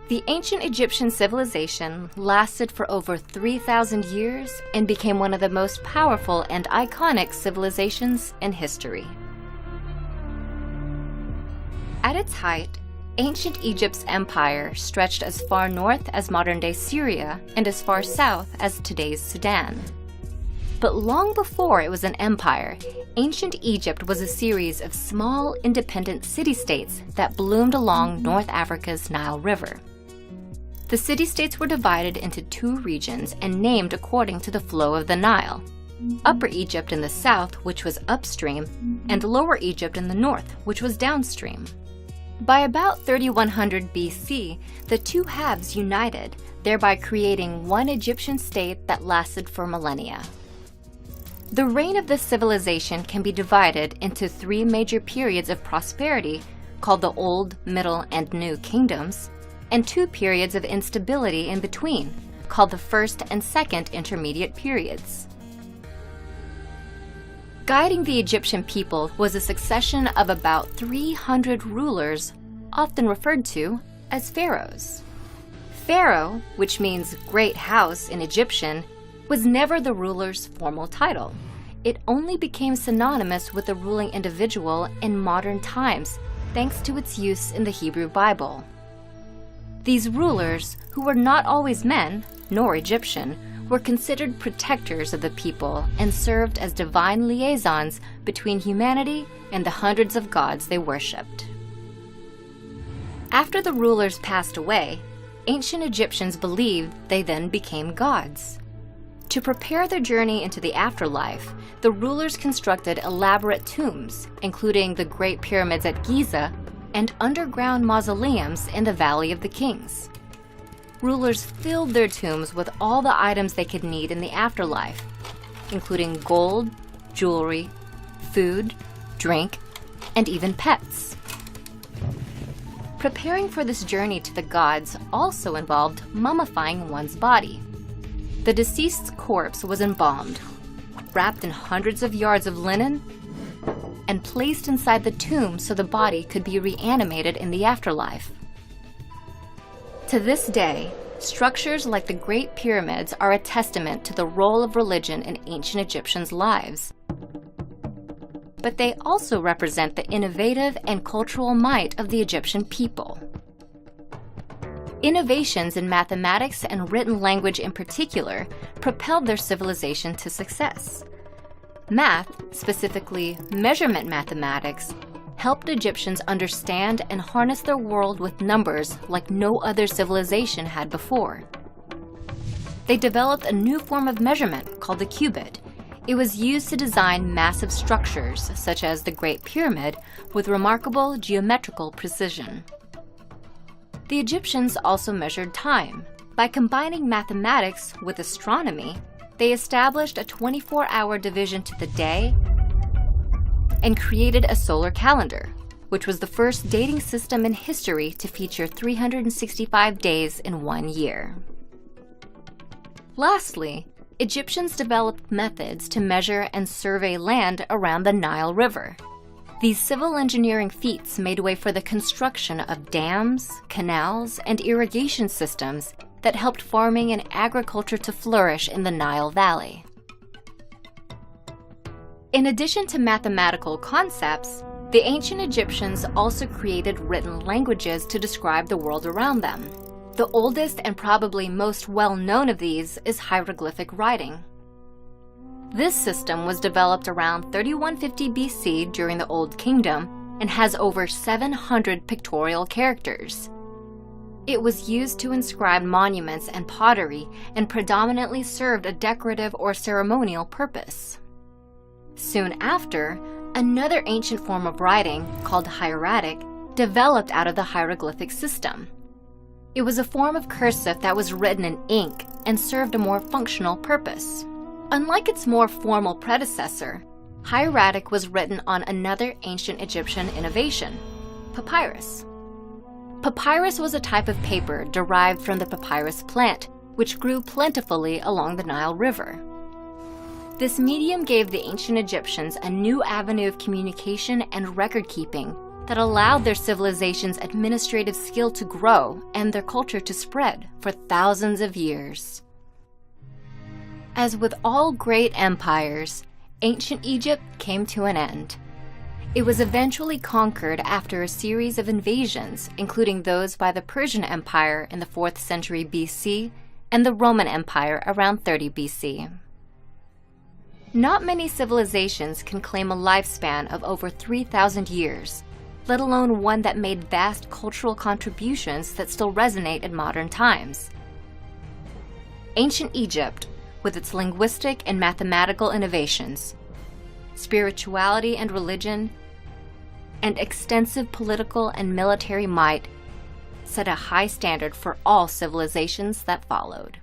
The ancient Egyptian civilization lasted for over 3,000 years and became one of the most powerful and iconic civilizations in history. At its height, ancient Egypt's empire stretched as far north as modern-day Syria and as far south as today's Sudan. But long before it was an empire, ancient Egypt was a series of small, independent city-states that bloomed along North Africa's Nile River. The city-states were divided into two regions and named according to the flow of the Nile: Upper Egypt in the south, which was upstream, and Lower Egypt in the north, which was downstream. By about 3100 BC, the two halves united, thereby creating one Egyptian state that lasted for millennia. The reign of this civilization can be divided into three major periods of prosperity, called the Old, Middle, and New Kingdoms, and two periods of instability in between, called the First and Second Intermediate Periods. Guiding the Egyptian people was a succession of about 300 rulers, often referred to as pharaohs. Pharaoh, which means great house in Egyptian, was never the ruler's formal title. It only became synonymous with the ruling individual in modern times, thanks to its use in the Hebrew Bible. These rulers, who were not always men, nor Egyptian, were considered protectors of the people and served as divine liaisons between humanity and the hundreds of gods they worshipped. After the rulers passed away, ancient Egyptians believed they then became gods. To prepare their journey into the afterlife, the rulers constructed elaborate tombs, including the Great Pyramids at Giza and underground mausoleums in the Valley of the Kings. Rulers filled their tombs with all the items they could need in the afterlife, including gold, jewelry, food, drink, and even pets. Preparing for this journey to the gods also involved mummifying one's body. The deceased's corpse was embalmed, wrapped in hundreds of yards of linen, and placed inside the tomb so the body could be reanimated in the afterlife. To this day, structures like the Great Pyramids are a testament to the role of religion in ancient Egyptians' lives. But they also represent the innovative and cultural might of the Egyptian people. Innovations in mathematics and written language in particular propelled their civilization to success. Math, specifically measurement mathematics, helped Egyptians understand and harness their world with numbers like no other civilization had before. They developed a new form of measurement called the cubit. It was used to design massive structures, such as the Great Pyramid, with remarkable geometrical precision. The Egyptians also measured time. By combining mathematics with astronomy, they established a 24-hour division to the day and created a solar calendar, which was the first dating system in history to feature 365 days in one year. Lastly, Egyptians developed methods to measure and survey land around the Nile River. These civil engineering feats made way for the construction of dams, canals, and irrigation systems that helped farming and agriculture to flourish in the Nile Valley. In addition to mathematical concepts, the ancient Egyptians also created written languages to describe the world around them. The oldest and probably most well-known of these is hieroglyphic writing. This system was developed around 3150 BC during the Old Kingdom and has over 700 pictorial characters. It was used to inscribe monuments and pottery and predominantly served a decorative or ceremonial purpose. Soon after, another ancient form of writing, called hieratic, developed out of the hieroglyphic system. It was a form of cursive that was written in ink and served a more functional purpose. Unlike its more formal predecessor, hieratic was written on another ancient Egyptian innovation, papyrus. Papyrus was a type of paper derived from the papyrus plant, which grew plentifully along the Nile River. This medium gave the ancient Egyptians a new avenue of communication and record-keeping that allowed their civilization's administrative skill to grow and their culture to spread for thousands of years. As with all great empires, ancient Egypt came to an end. It was eventually conquered after a series of invasions, including those by the Persian Empire in the 4th century BC and the Roman Empire around 30 BC. Not many civilizations can claim a lifespan of over 3,000 years, let alone one that made vast cultural contributions that still resonate in modern times. Ancient Egypt, with its linguistic and mathematical innovations, spirituality and religion, and extensive political and military might, set a high standard for all civilizations that followed.